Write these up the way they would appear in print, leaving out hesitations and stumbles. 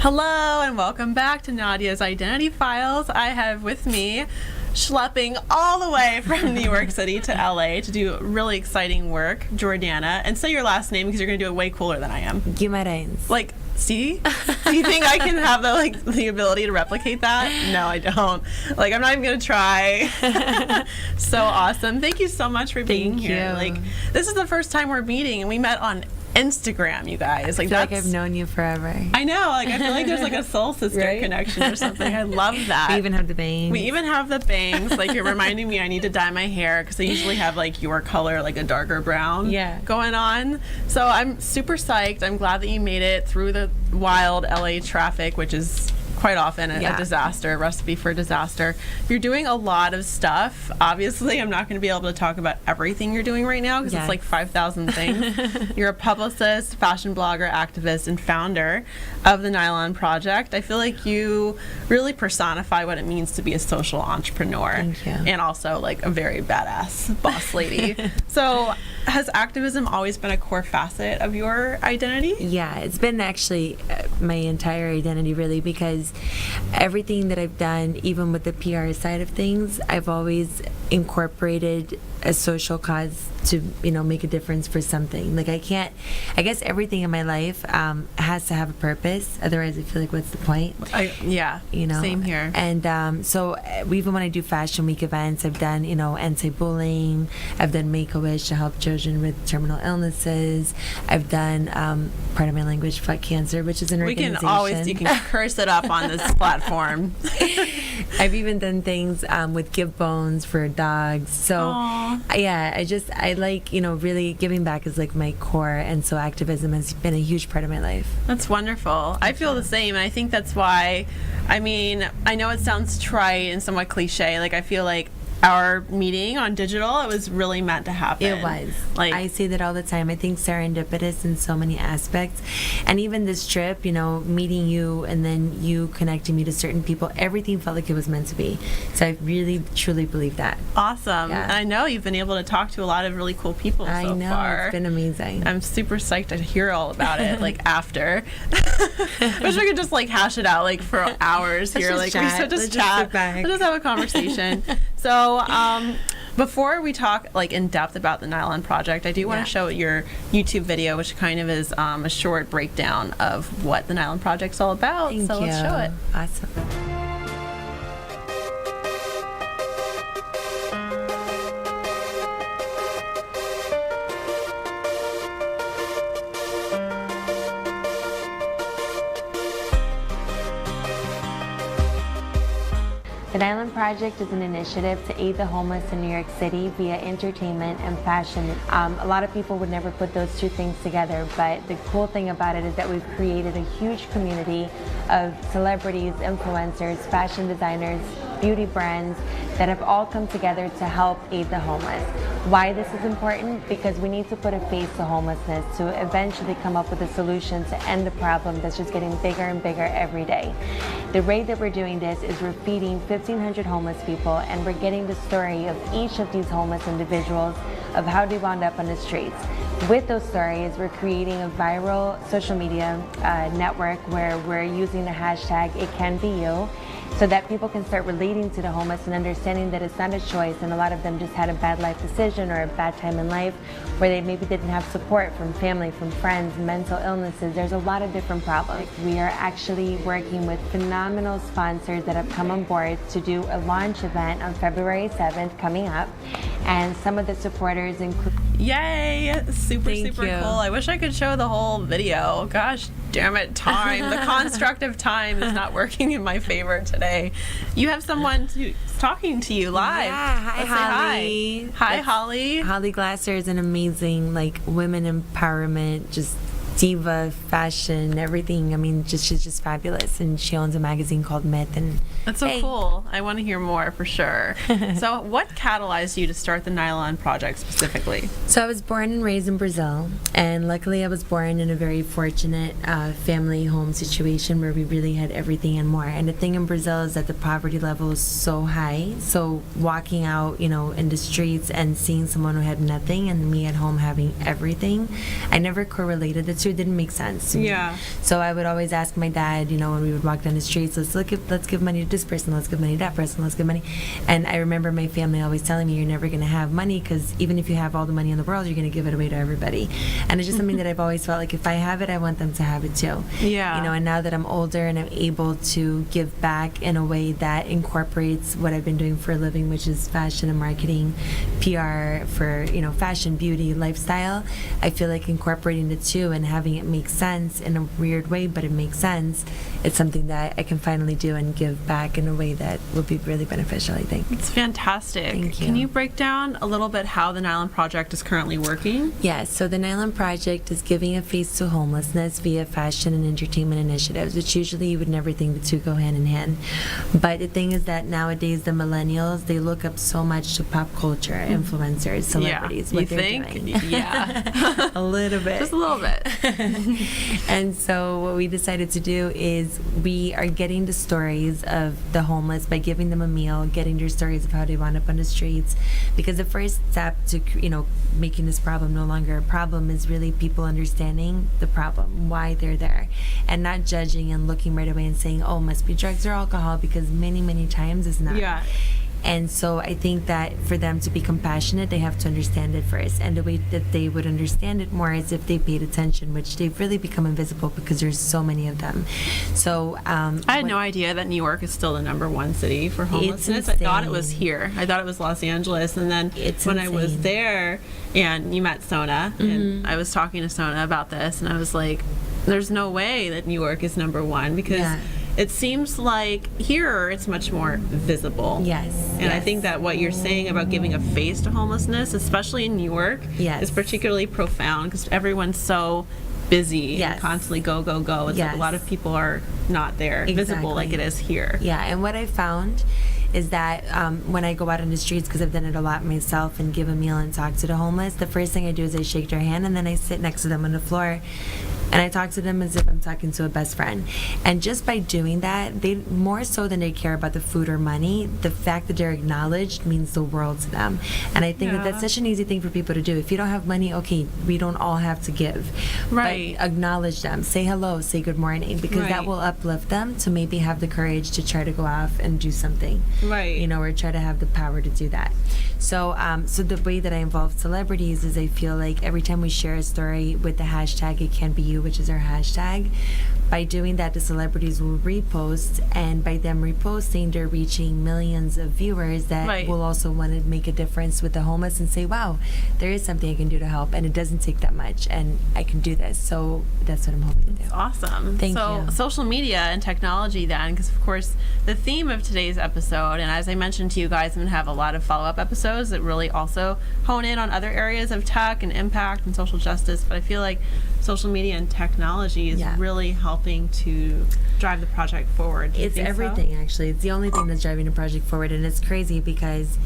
Hello and welcome back to Nadya's Identity Files. I have with me, schlepping all the way from New York City to LA to do really exciting work, Jordana. And say your last name because you're going to do it way cooler than I am. Guimarães. Like, see? Do you think I can have the ability to replicate that? No, I don't. Like, I'm not even going to try. So awesome. Thank you so much for being here. Like, this is the first time we're meeting, and we met on Instagram, you guys. Like, I feel like I've known you forever. I know. Like, I feel like there's like a soul sister connection or something. I love that. We even have the bangs. Like, you're reminding me I need to dye my hair because I usually have like your color, like a darker brown going on. So I'm super psyched. I'm glad that you made it through the wild LA traffic, which is quite often a disaster, a recipe for disaster. You're doing a lot of stuff. Obviously, I'm not going to be able to talk about everything you're doing right now because it's like 5,000 things. You're a publicist, fashion blogger, activist, and founder of the Nylon Project. I feel like you really personify what it means to be a social entrepreneur. Thank you. And also like a very badass boss lady. So has activism always been a core facet of your identity? Yeah, it's been actually my entire identity, really, because everything that I've done, even with the PR side of things, I've always incorporated a social cause to, make a difference for something. Like, I guess everything in my life has to have a purpose. Otherwise, I feel like, what's the point? Same here. And so even when I do Fashion Week events, I've done, anti-bullying. I've done Make-A-Wish to help children with terminal illnesses. I've done, pardon my language, fuck cancer, which is an organization. You can curse it up on this platform. I've even done things with Give Bones for dogs. So, I like, really giving back is like my core, and so activism has been a huge part of my life. That's wonderful. I feel the same, and I think that's why, I know it sounds trite and somewhat cliche, like I feel like our meeting on digital, it was really meant to happen. It was. Like, I say that all the time. I think serendipitous in so many aspects. And even this trip, meeting you and then you connecting me to certain people, everything felt like it was meant to be. So I really, truly believe that. Awesome. Yeah. And I know you've been able to talk to a lot of really cool people so far. I know. It's been amazing. I'm super psyched to hear all about it, like, after. Wish we could just, like, hash it out, like, for hours here. Let's just chat. Let's just have a conversation. So, before we talk like in depth about the Nylon Project, I do want to show your YouTube video, which kind of is a short breakdown of what the Nylon Project's all about. Thank you. Let's show it. Awesome. The Nylon Project is an initiative to aid the homeless in New York City via entertainment and fashion. A lot of people would never put those two things together, but the cool thing about it is that we've created a huge community of celebrities, influencers, fashion designers, beauty brands that have all come together to help aid the homeless. Why this is important? Because we need to put a face to homelessness to eventually come up with a solution to end the problem that's just getting bigger and bigger every day. The way that we're doing this is we're feeding 1,500 homeless people, and we're getting the story of each of these homeless individuals of how they wound up on the streets. With those stories, we're creating a viral social media network where we're using the hashtag #ItCanBeYou, so that people can start relating to the homeless and understanding that it's not a choice, and a lot of them just had a bad life decision or a bad time in life where they maybe didn't have support from family, from friends, mental illnesses. There's a lot of different problems. We are actually working with phenomenal sponsors that have come on board to do a launch event on February 7th coming up, and some of the supporters include... Yay! Super cool. I wish I could show the whole video. Gosh damn it, time. The construct of time is not working in my favor today. You have someone talking to you live. Yeah, hi, Holly. Hi, Holly. Holly Glasser is an amazing, women empowerment, just diva, fashion, everything. I mean, she's just fabulous, and she owns a magazine called Myth. And that's so cool. I want to hear more for sure. So, what catalyzed you to start the Nylon Project specifically? So, I was born and raised in Brazil, and luckily, I was born in a very fortunate family home situation where we really had everything and more. And the thing in Brazil is that the poverty level is so high. So, walking out, in the streets and seeing someone who had nothing, and me at home having everything, I never correlated the to, it didn't make sense to me. Yeah. So I would always ask my dad, you know, when we would walk down the streets, let's give money to this person, let's give money to that person, let's give money. And I remember my family always telling me, you're never going to have money, because even if you have all the money in the world, you're going to give it away to everybody. And it's just something that I've always felt like if I have it, I want them to have it too. Yeah. You know, and now that I'm older and I'm able to give back in a way that incorporates what I've been doing for a living, which is fashion and marketing, PR for, you know, fashion, beauty, lifestyle, I feel like incorporating the two and having it make sense in a weird way, but it makes sense. It's something that I can finally do and give back in a way that will be really beneficial, I think. It's fantastic. Thank you. Can you break down a little bit how the Nylon Project is currently working? Yes, so the Nylon Project is giving a face to homelessness via fashion and entertainment initiatives, which usually you would never think the two go hand in hand. But the thing is that nowadays the millennials, they look up so much to pop culture, influencers, celebrities, what they're doing. Yeah. A little bit. Just a little bit. And so what we decided to do is we are getting the stories of the homeless by giving them a meal, getting their stories of how they wound up on the streets. Because the first step to, you know, making this problem no longer a problem is really people understanding the problem, why they're there, and not judging and looking right away and saying, oh, must be drugs or alcohol, because many, many times it's not. Yeah. And so I think that for them to be compassionate, they have to understand it first. And the way that they would understand it more is if they paid attention, which they've really become invisible because there's so many of them. So I had no idea that New York is still the #1 city for homelessness. I thought it was here. I thought it was Los Angeles. And then when I was there, and you met Sona, and I was talking to Sona about this, and I was like, there's no way that New York is #1, because it seems like here it's much more visible. Yes. And I think that what you're saying about giving a face to homelessness, especially in New York, is particularly profound, because everyone's so busy and constantly go, go, go. It's like a lot of people are not there, visible like it is here. Yeah, and what I found is that when I go out on the streets, because I've done it a lot myself, and give a meal and talk to the homeless, the first thing I do is I shake their hand, and then I sit next to them on the floor and I talk to them as if I'm talking to a best friend. And just by doing that, they more so than they care about the food or money, the fact that they're acknowledged means the world to them. And I think that that's such an easy thing for people to do. If you don't have money, okay, we don't all have to give. Right. But acknowledge them. Say hello, say good morning, because that will uplift them to maybe have the courage to try to go off and do something. Right. You know, or try to have the power to do that. So, so the way that I involve celebrities is I feel like every time we share a story with the hashtag It Can Be You, which is our hashtag, by doing that, the celebrities will repost, and by them reposting, they're reaching millions of viewers that will also want to make a difference with the homeless and say, wow, there is something I can do to help, and it doesn't take that much, and I can do this. So that's what I'm hoping to do. That's awesome. Thank you. So social media and technology then, because of course the theme of today's episode, and as I mentioned to you guys, I'm going to have a lot of follow-up episodes that really also hone in on other areas of tech and impact and social justice, but I feel like social media and technology is really helping to drive the project forward. It's everything, actually. It's the only thing that's driving the project forward, and it's crazy because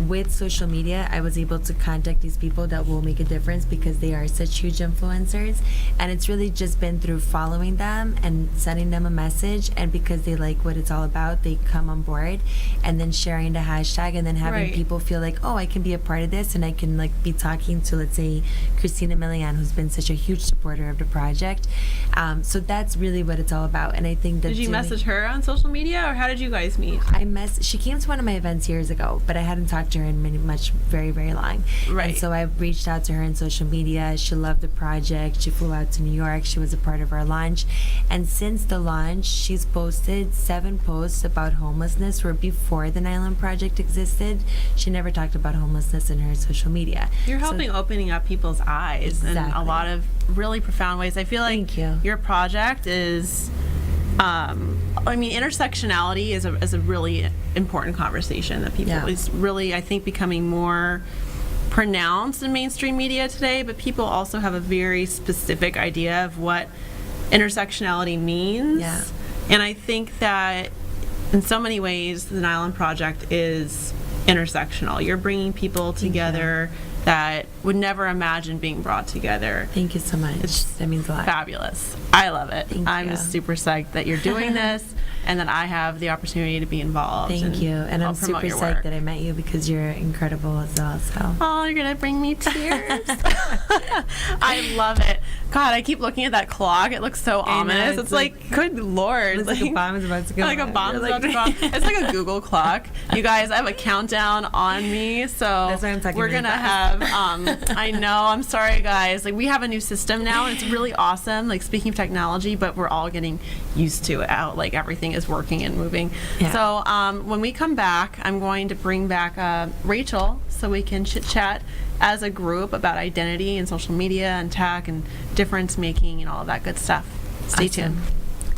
with social media, I was able to contact these people that will make a difference because they are such huge influencers, and it's really just been through following them and sending them a message, and because they like what it's all about, they come on board, and then sharing the hashtag, and then having people feel like, oh, I can be a part of this, and I can like be talking to, let's say, Christina Milian, who's been such a huge supporter of the project. So that's really what it's all about, and I think that. Did you message her on social media, or how did you guys meet? She came to one of my events years ago, but I hadn't talked to her in very, very long. Right. And so I reached out to her on social media. She loved the project. She flew out to New York. She was a part of our launch. And since the launch, she's posted 7 posts about homelessness, where before the Nylon Project existed, she never talked about homelessness in her social media. You're helping opening up people's eyes in a lot of really profound ways. I feel like your project is I mean, intersectionality is a really important conversation that people is really, I think, becoming more pronounced in mainstream media today, but people also have a very specific idea of what intersectionality means. Yeah. And I think that in so many ways, the Nylon Project is intersectional. You're bringing people together that would never imagine being brought together. Thank you so much. That means a lot. Fabulous. I love it. I'm just super psyched that you're doing this and that I have the opportunity to be involved. Thank you. And I'm super psyched that I met you because you're incredible as well. So. Oh, you're going to bring me tears. I love it. God, I keep looking at that clock. It looks so ominous. It's like, good Lord. It's like a bomb is about to go Like a off. bomb is about to go off. It's like a Google clock. You guys, I have a countdown on me, so That's why I'm talking we're really gonna fast. have. I know. I'm sorry, guys. Like we have a new system now, and it's really awesome. Like speaking of technology, but we're all getting used to it. How like everything is working and moving. Yeah. So when we come back, I'm going to bring back Rachel so we can chit chat as a group about identity and social media and tech and difference making and all of that good stuff. Stay tuned.